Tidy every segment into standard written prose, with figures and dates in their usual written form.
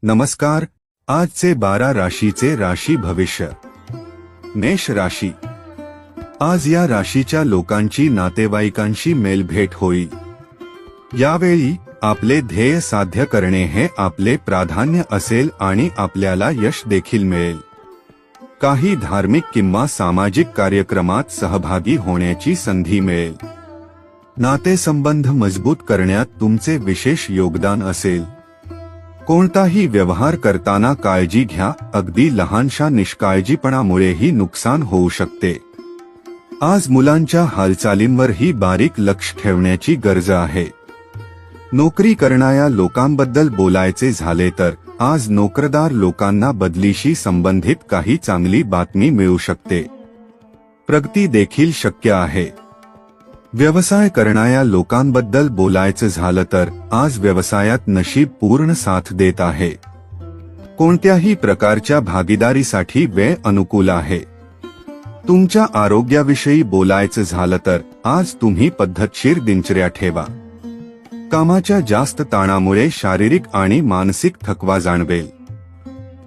नमस्कार. आजचे 12 राशीचे राशी भविष्य. मेष राशी. आज या राशीच्या लोकांची नातेवाईकांशी मेलभेट होईल. यावेळी आपले ध्येय साध्य करणे हे आपले प्राधान्य असेल आणि आपल्याला यश देखील मिळेल. काही धार्मिक किंवा सामाजिक कार्यक्रमात सहभागी होण्याची संधी मिळेल. नातेसंबंध मजबूत करण्यात तुमचे विशेष योगदान असेल. कोणताही व्यवहार करताना काळजी घ्या, अगदी लहानशा निष्काळजीपणामुळेही नुकसान होऊ शकते. आज मुलांच्या हालचालींवरही बारीक लक्ष ठेवण्याची गरज आहे. नोकरी करणाऱ्या लोकांबद्दल बोलायचे झाले तर आज नोकरदार लोकांना बदलीशी संबंधित काही चांगली बातमी मिळू शकते. प्रगती देखील शक्य आहे. व्यवसाय करणाऱ्या लोकांबद्दल बोलायचं झालं तर आज व्यवसायात नशीब पूर्ण साथ देत आहे. कोणत्याही प्रकारच्या भागीदारीसाठी वेळ अनुकूल आहे. तुमच्या आरोग्याविषयी बोलायचं झालं तर आज तुम्ही पद्धतशीर दिनचर्या ठेवा. कामाच्या जास्त ताणामुळे शारीरिक आणि मानसिक थकवा जाणवेल.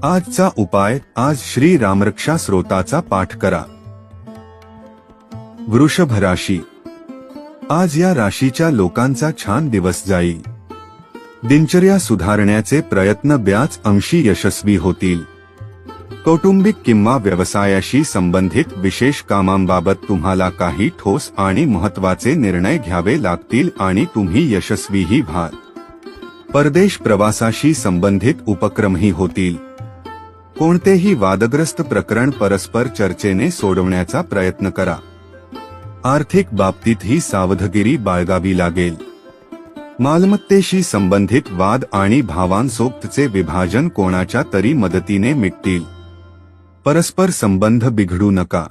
आजचा उपाय, आज श्री रामरक्षा स्तोत्राचा पाठ करा. वृषभ राशी. आज या राशीच्या लोकांचा छान दिवस जाईल. दिनचर्या सुधारण्याचे प्रयत्न बऱ्याच अंशी यशस्वी होतील. कौटुंबिक किंवा व्यवसायाशी संबंधित विशेष कामांबाबत तुम्हाला काही ठोस आणि महत्त्वाचे निर्णय घ्यावे लागतील आणि तुम्ही यशस्वीही व्हाल. परदेश प्रवासाशी संबंधित उपक्रमही होतील. कोणतेही वादग्रस्त प्रकरण परस्पर चर्चेने सोडवण्याचा प्रयत्न करा. आर्थिक बाबतीतही सावधगिरी बाळगावी लागेल. मालमत्तेशी संबंधित वाद आणि भावांसोबतचे विभाजन कोणाच्या तरी मदतीने मिटतील. परस्पर संबंध बिघडू नका.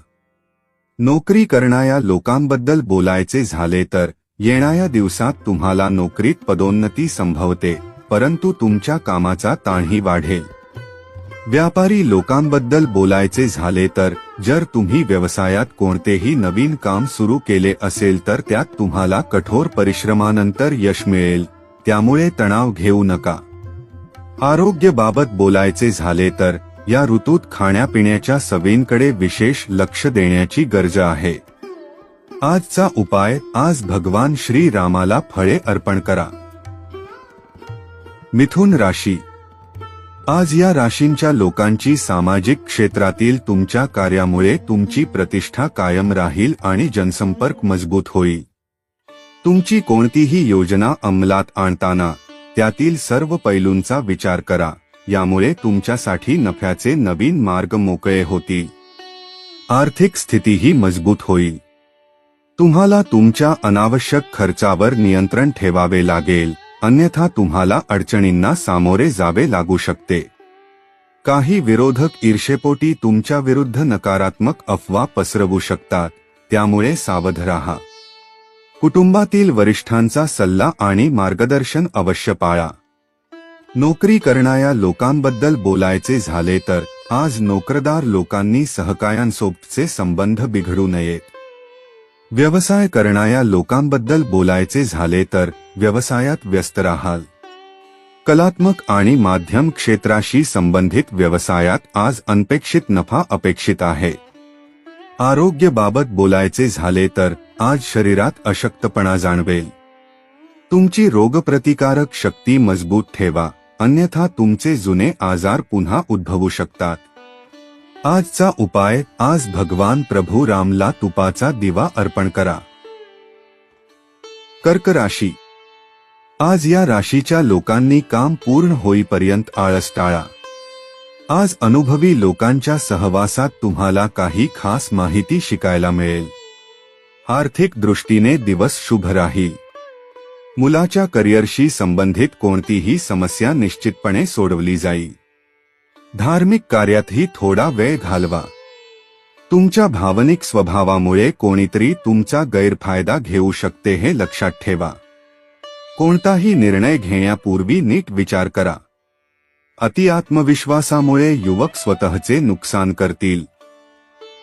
नोकरी करणाऱ्या लोकांबद्दल बोलायचे झाले तर येणाऱ्या दिवसात तुम्हाला नोकरीत पदोन्नती संभवते, परंतु तुमच्या कामाचा ताणही वाढेल. व्यापारी लोकांबद्दल बोलायचे झाले तर जर तुम्ही व्यवसायात कोणतेही नवीन काम सुरू केले असेल तर त्यात तुम्हाला कठोर परिश्रमानंतर यश मिळेल, त्यामुळे तणाव घेऊ नका. आरोग्याबाबत बोलायचे झाले तर या ऋतूत खाण्यापिण्याच्या सवयींकडे विशेष लक्ष देण्याची गरज आहे. आजचा उपाय, आज भगवान श्री रामाला फळे अर्पण करा. मिथुन राशी. आज या राशींच्या लोकांची सामाजिक क्षेत्रातील तुमच्या कार्यामुळे तुमची प्रतिष्ठा कायम राहील आणि जनसंपर्क मजबूत होईल. तुमची कोणतीही योजना अंमलात आणताना त्यातील सर्व पैलूंचा विचार करा, यामुळे तुमच्यासाठी नफ्याचे नवीन मार्ग मोकळे होतील. आर्थिक स्थितीही मजबूत होईल. तुम्हाला तुमच्या अनावश्यक खर्चावर नियंत्रण ठेवावे लागेल, अन्यथा तुम्हाला अडचणींना सामोरे जावे लागू शकते. काही विरोधक ईर्षेपोटी तुमच्या विरुद्ध नकारात्मक अफवा पसरवू शकतात, त्यामुळे सावध राहा. कुटुंबातील वरिष्ठांचा सल्ला आणि मार्गदर्शन अवश्य पाळा. नोकरी करणाऱ्या लोकांबद्दल बोलायचे झाले तर आज नोकरदार लोकांनी सहकाऱ्यांसोबतचे संबंध बिघडू नयेत. व्यवसाय करणाऱ्या लोकांबद्दल बोलायचे झाले तर व्यवसायात व्यस्त राहाल. कलात्मक आणि माध्यम क्षेत्राशी संबंधित व्यवसायात आज अनपेक्षित नफा अपेक्षित आहे. आरोग्याबाबत बोलायचे झाले तर आज शरीरात अशक्तपणा जाणवेल. तुमची रोगप्रतिकारक शक्ती मजबूत ठेवा, अन्यथा तुमचे जुने आजार पुन्हा उद्भवू शकतात. आजचा उपाय, आज भगवान प्रभू रामला तुपाचा दिवा अर्पण करा. कर्क राशी. आज या राशीच्या लोकांनी काम पूर्ण होईपर्यंत आळस टाळा. आज अनुभवी लोकांच्या सहवासात तुम्हाला काही खास माहिती शिकायला मिळेल. आर्थिक दृष्टीने दिवस शुभ राहील. मुलाच्या करिअरशी संबंधित कोणतीही समस्या निश्चितपणे सोडवली जाईल. धार्मिक कार्यातही थोडा वेळ घालवा. तुमच्या भावनिक स्वभावामुळे कोणीतरी तुमचा गैरफायदा घेऊ शकते, हे लक्षात ठेवा. कोणताही निर्णय घेण्यापूर्वी नीट विचार करा. अति आत्मविश्वासामुळे युवक स्वतःचे नुकसान करतील.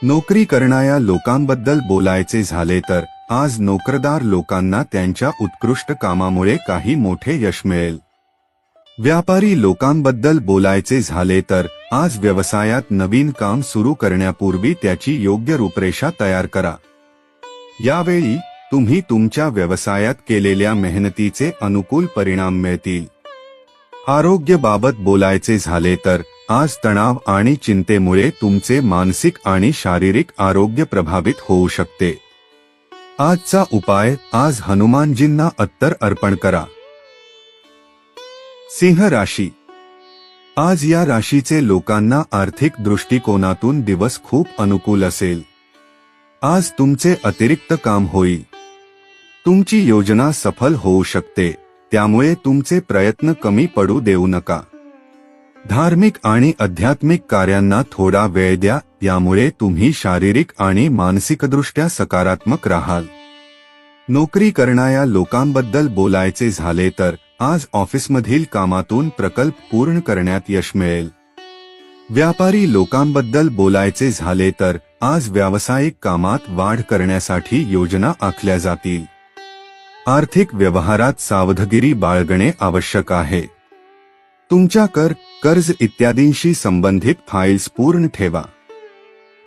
नोकरी करणाऱ्या लोकांबद्दल बोलायचे झाले तर आज नोकरदार लोकांना त्यांच्या उत्कृष्ट कामामुळे काही मोठे यश मिळेल. व्यापारी लोकांबद्दल बोलायचे झाले तर आज व्यवसायात नवीन काम सुरू करण्यापूर्वी त्याची योग्य रूपरेषा तयार करा. यावेळी तुम्ही तुमच्या व्यवसायात केलेल्या मेहनतीचे अनुकूल परिणाम मिळतील. आरोग्याबाबत बोलायचे झाले तर आज तणाव आणि चिंतेमुळे तुमचे मानसिक आणि शारीरिक आरोग्य प्रभावित होऊ शकते. आजचा उपाय, आज हनुमानजींना अत्तर अर्पण करा. सिंह राशी. आज या राशीचे लोकांना आर्थिक दृष्टिकोनातून दिवस खूप अनुकूल असेल. आज तुमचे अतिरिक्त काम होईल. तुमची योजना सफल होऊ शकते, त्यामुळे तुमचे प्रयत्न कमी पडू देऊ नका. धार्मिक आणि आध्यात्मिक कार्यांना थोडा वेळ द्या, यामुळे तुम्ही शारीरिक आणि मानसिकदृष्ट्या सकारात्मक राहाल. नोकरी करणाऱ्या लोकांबद्दल बोलायचे झाले तर आज ऑफिसमधील कामातून प्रकल्प पूर्ण करण्यात यश मिळेल. व्यापारी लोकांबद्दल बोलायचे झाले तर आज व्यावसायिक कामात वाढ करण्यासाठी योजना आखल्या जातील. आर्थिक व्यवहारात सावधगिरी बाळगणे आवश्यक आहे. तुमच्या कर्ज इत्यादींशी संबंधित फाईल्स पूर्ण ठेवा.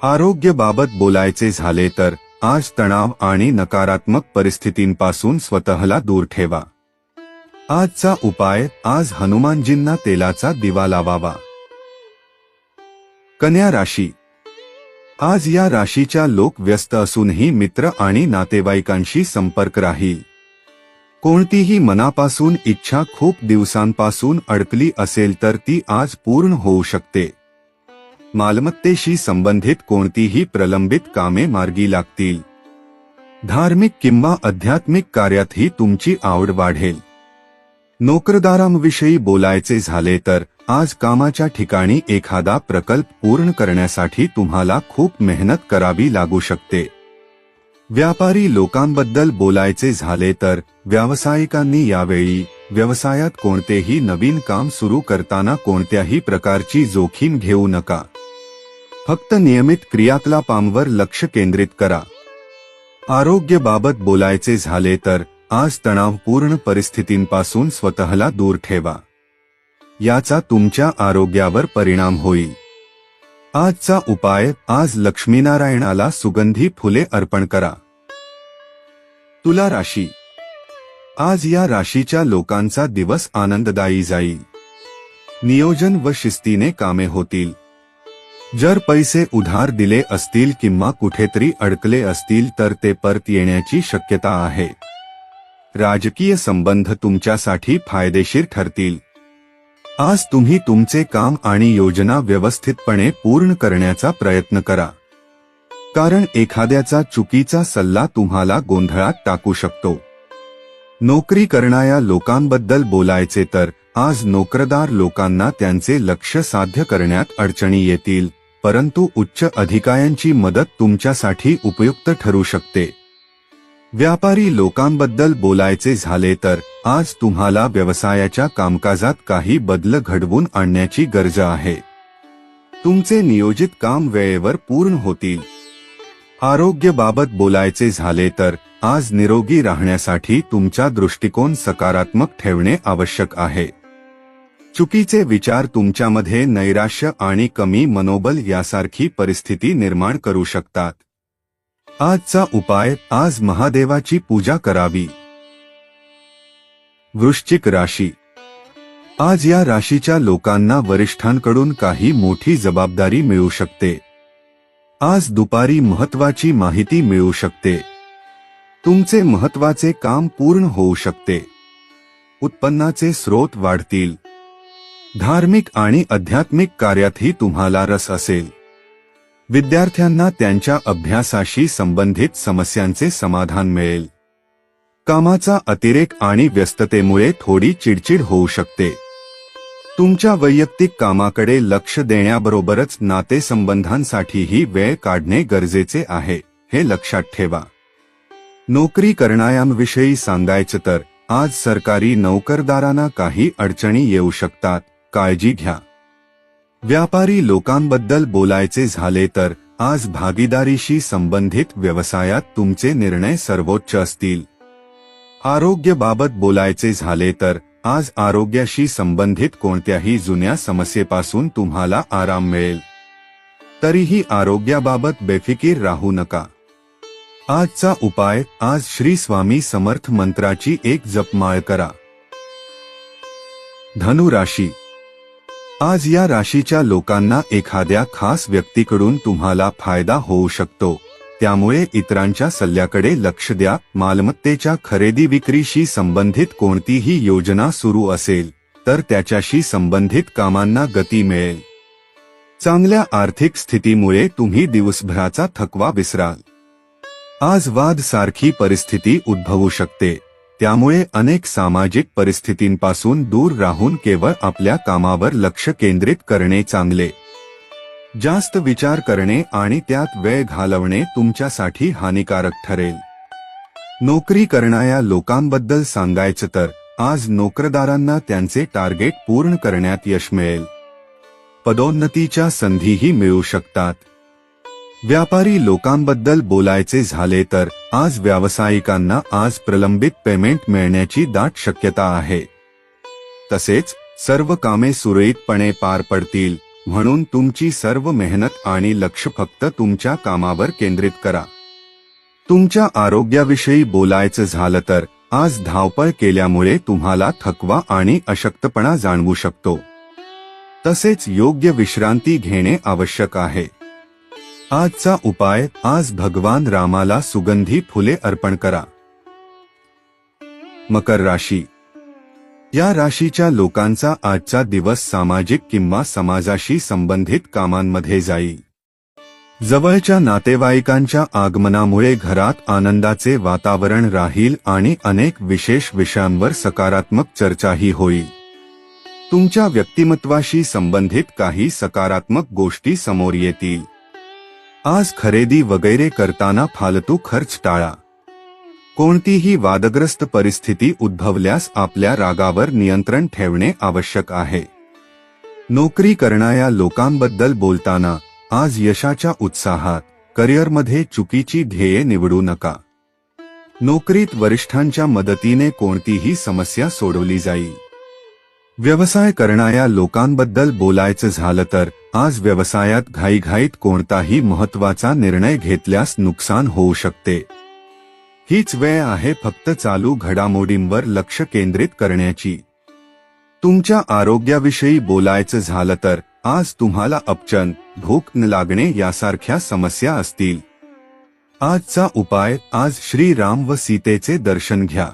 आरोग्याबाबत बोलायचे झाले तर आज तणाव आणि नकारात्मक परिस्थितींपासून स्वतःला दूर ठेवा. आजचा उपाय, आज हनुमानजींना तेलाचा दिवा लावावा. कन्या राशी. आज या राशीच्या लोक व्यस्त असूनही मित्र आणि नातेवाईकांशी संपर्क राहील. कोणतीही मनापासून इच्छा खूप दिवसांपासून अडकली असेल तर ती आज पूर्ण होऊ शकते. मालमत्तेशी संबंधित कोणतीही प्रलंबित कामे मार्गी लागतील. धार्मिक किंवा आध्यात्मिक कार्यातही तुमची आवड वाढेल. नोकरदारांविषयी बोलायचे झाले तर आज कामाच्या ठिकाणी एखादा प्रकल्प पूर्ण करण्यासाठी तुम्हाला खूप मेहनत करावी लागू शकते. व्यापारी लोकांबद्दल बोलायचे झाले तर व्यावसायिकांनी यावेळी व्यवसायात कोणतेही नवीन काम सुरू करताना कोणत्याही प्रकारची जोखीम घेऊ नका. फक्त नियमित क्रियाकलापांवर लक्ष केंद्रित करा. आरोग्याबाबत बोलायचे झाले तर आज तणावपूर्ण परिस्थितींपासून स्वतःला दूर ठेवा. याचा तुमच्या आरोग्यावर परिणाम होईल. आजचा उपाय, आज लक्ष्मीनारायणाला सुगंधी फुले अर्पण करा. तुला राशी. आज या राशीच्या लोकांचा दिवस आनंददायी जाईल. नियोजन व शिस्तीने कामे होतील. जर पैसे उधार दिले असतील किंवा कुठेतरी अडकले असतील तर ते परत येण्याची शक्यता आहे. राजकीय संबंध तुमच्यासाठी फायदेशीर ठरतील. आज तुम्ही तुमचे काम आणि योजना व्यवस्थितपणे पूर्ण करण्याचा प्रयत्न करा, कारण एखाद्याचा चुकीचा सल्ला तुम्हाला गोंधळात टाकू शकतो. नोकरी करणाऱ्या लोकांबद्दल बोलायचे तर आज नोकरदार लोकांना त्यांचे लक्ष्य साध्य करण्यात अडचणी येतील, परंतु उच्च अधिकाऱ्यांची मदत तुमच्यासाठी उपयुक्त ठरू शकते. व्यापारी लोकांबद्दल बोलायचे झाले तर आज तुम्हाला व्यवसायाच्या कामकाजात काही बदल घडवून आणण्याची गरज आहे. तुमचे नियोजित काम वेळेवर पूर्ण होतील. आरोग्याबाबत बोलायचे झाले तर आज निरोगी राहण्यासाठी तुमचा दृष्टिकोन सकारात्मक ठेवणे आवश्यक आहे. चुकीचे विचार तुमच्यामध्ये नैराश्य आणि कमी मनोबल यासारखी परिस्थिती निर्माण करू शकतात. आजचा उपाय, आज महादेवाची पूजा करावी. वृश्चिक राशी. आज या राशीच्या लोकांना वरिष्ठांकडून काही मोठी जबाबदारी मिळू शकते. आज दुपारी महत्त्वाची माहिती मिळू शकते. तुमचे महत्त्वाचे काम पूर्ण होऊ शकते. उत्पन्नाचे स्रोत वाढतील. धार्मिक आणि आध्यात्मिक कार्यातही तुम्हाला रस असेल. विद्यार्थ्यांना त्यांच्या अभ्यासाशी संबंधित समस्यांचे समाधान मिळेल. कामाचा अतिरेक आणि व्यस्ततेमुळे थोडी चिडचिड होऊ शकते. तुमच्या वैयक्तिक कामाकडे लक्ष देण्याबरोबरच नातेसंबंधांसाठीही वेळ काढणे गरजेचे आहे, हे लक्षात ठेवा. नोकरी करणाऱ्यांविषयी सांगायचं तर आज सरकारी नोकरदारांना काही अडचणी येऊ शकतात, काळजी घ्या. व्यापारी लोकांबद्दल बोलायचे झाले तर आज भागीदारीशी संबंधित व्यवसायात तुमचे निर्णय सर्वोच्च असतील. आरोग्याबाबत बोलायचे झाले तर आज आरोग्याशी संबंधित कोणत्याही जुन्या समस्येपासून तुम्हाला आराम मिळेल. तरीही आरोग्याबाबत बेफिकीर राहू नका. आजचा उपाय, आज श्री स्वामी समर्थ मंत्राची एक जपमाळ करा. धनु राशी. आज या राशीच्या लोकांना एखाद्या खास व्यक्तीकडून तुम्हाला फायदा होऊ शकतो, त्यामुळे इतरांच्या सल्ल्याकडे लक्ष द्या. मालमत्तेच्या खरेदी विक्रीशी संबंधित कोणतीही योजना सुरू असेल तर त्याच्याशी संबंधित कामांना गती मिळेल. चांगल्या आर्थिक स्थितीमुळे तुम्ही दिवसभराचा थकवा विसराल. आज वाद सारखी परिस्थिती उद्भवू शकते, त्यामुळे अनेक सामाजिक परिस्थितींपासून दूर राहून केवळ आपल्या कामावर लक्ष केंद्रित करणे चांगले. जास्त विचार करणे आणि त्यात वेळ घालवणे तुमच्यासाठी हानिकारक ठरेल. नोकरी करणाऱ्या लोकांबद्दल सांगायचं तर आज नोकरदारांना त्यांचे टार्गेट पूर्ण करण्यात यश मिळेल. पदोन्नतीच्या संधीही मिळू शकतात. व्यापारी लोकांबद्दल बोलायचे झाले तर आज व्यावसायिकांना आज प्रलंबित पेमेंट मिळण्याची दाट शक्यता आहे. तसेच सर्व कामे सुरळीतपणे पार पडतील, म्हणून तुमची सर्व मेहनत आणि लक्ष फक्त तुमच्या कामावर केंद्रित करा. तुमच्या आरोग्याविषयी बोलायचं झालं तर आज धावपळ केल्यामुळे तुम्हाला थकवा आणि अशक्तपणा जाणवू शकतो. तसेच योग्य विश्रांती घेणे आवश्यक आहे. आजचा उपाय, आज भगवान रामाला सुगंधी फुले अर्पण करा. मकर राशी. या राशीच्या लोकांचा आजचा दिवस सामाजिक किंवा समाजाशी संबंधित कामांमध्ये जाईल. जवळच्या नातेवाईकांच्या आगमनामुळे घरात आनंदाचे वातावरण राहील आणि अनेक विशेष विषयांवर सकारात्मक चर्चाही होईल. तुमच्या व्यक्तिमत्वाशी संबंधित काही सकारात्मक गोष्टी समोर येतील. आज खरेदी वगैरे करताना फालतू खर्च टाळा. कोणतीही वादग्रस्त परिस्थिती उद्भवल्यास आपल्या रागावर नियंत्रण ठेवणे आवश्यक आहे. नोकरी करणाऱ्या लोकांबद्दल बोलताना आज यशाच्या उत्साहात करिअरमध्ये चुकीची ध्येये निवडू नका. नोकरीत वरिष्ठांच्या मदतीने कोणतीही समस्या सोडवली जाईल. व्यवसाय करणाऱ्या लोकांबद्दल बोलायचं झालं तर आज व्यवसायात घाईघाईत कोणताही महत्त्वाचा निर्णय घेतल्यास नुकसान होऊ शकते. हीच वेळ आहे फक्त चालू घडामोडींवर लक्ष केंद्रित करण्याची. तुमच्या आरोग्याविषयी बोलायचं झालं तर आज तुम्हाला अपचन, भूक न लागणे यासारख्या समस्या असतील. आजचा उपाय, आज श्री राम व सीतेचे दर्शन घ्या.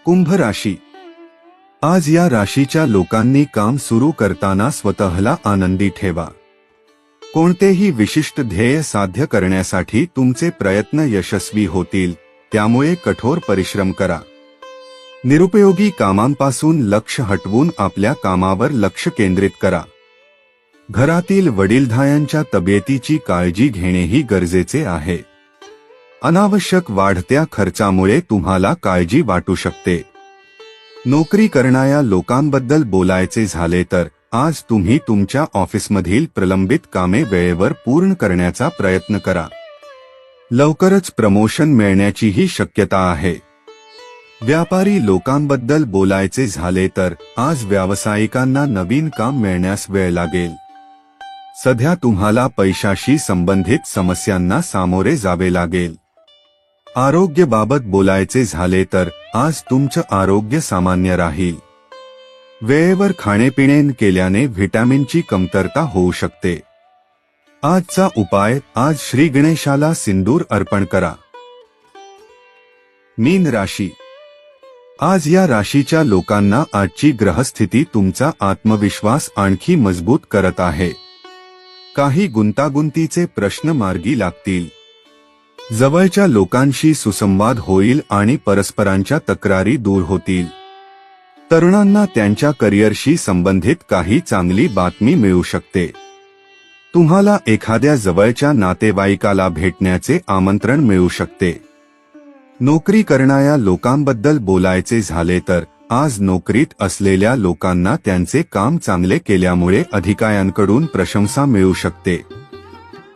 कुंभ राशी. आज या राशीच्या लोकांनी काम सुरू करताना स्वतःला आनंदी ठेवा. कोणतेही विशिष्ट ध्येय साध्य करण्यासाठी तुमचे प्रयत्न यशस्वी होतील, त्यामुळे कठोर परिश्रम करा. निरुपयोगी कामांपासून लक्ष हटवून आपल्या कामावर लक्ष केंद्रित करा. घरातील वडीलधाऱ्यांच्या तब्येतीची काळजी घेणेही गरजेचे आहे. अनावश्यक वाढत्या खर्चामुळे तुम्हाला काळजी वाटू शकते. नोकरी करणाऱ्या लोकांबद्दल बोलायचे झाले तर आज तुम्ही तुमच्या ऑफिसमधील प्रलंबित कामे वेळेवर पूर्ण करण्याचा प्रयत्न करा. लवकरच प्रमोशन मिळण्याचीही शक्यता आहे. व्यापारी लोकांबद्दल बोलायचे झाले तर आज व्यावसायिकांना नवीन काम मिळण्यास वेळ लागेल. सध्या तुम्हाला पैशाशी संबंधित समस्यांना सामोरे जावे लागेल. आरोग्याबाबत बोलायचे झाले तर आज तुमचं आरोग्य सामान्य राहील. वेळेवर खाणेपिणे केल्याने व्हिटॅमिनची कमतरता होऊ शकते. आजचा उपाय, आज श्री गणेशाला सिंदूर अर्पण करा. मीन राशी. आज या राशीच्या लोकांना आजची ग्रहस्थिती तुमचा आत्मविश्वास आणखी मजबूत करत आहे. काही गुंतागुंतीचे प्रश्न मार्गी लागतील. जवळच्या लोकांशी सुसंवाद होईल आणि परस्परांच्या तक्रारी दूर होतील. तरुणांना त्यांच्या करिअरशी संबंधित काही चांगली बातमी मिळू शकते. तुम्हाला एखाद्या जवळच्या नातेवाईकाला भेटण्याचे आमंत्रण मिळू शकते. नोकरी करणाऱ्या लोकांबद्दल बोलायचे झाले तर आज नोकरीत असलेल्या लोकांना त्यांचे काम चांगले केल्यामुळे अधिकाऱ्यांकडून प्रशंसा मिळू शकते.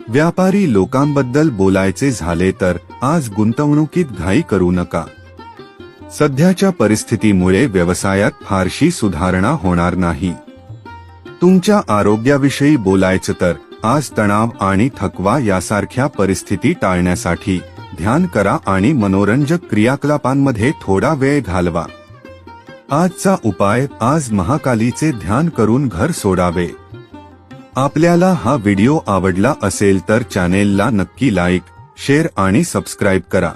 व्यापारी लोकांबद्दल बोलायचे झाले तर आज गुंतवणुकीत घाई करू नका. सध्याच्या परिस्थितीमुळे व्यवसायात फारशी सुधारणा होणार नाही. तुमच्या आरोग्याविषयी बोलायचं तर आज तणाव आणि थकवा यासारख्या परिस्थिती टाळण्यासाठी ध्यान करा आणि मनोरंजक क्रियाकलापांमध्ये थोडा वेळ घालवा. आजचा उपाय, आज महाकालीचे ध्यान करून घर सोडावे. आपल्याला हा व्हिडिओ आवडला असेल तर चॅनेलला नक्की लाईक, शेअर आणि सबस्क्राईब करा.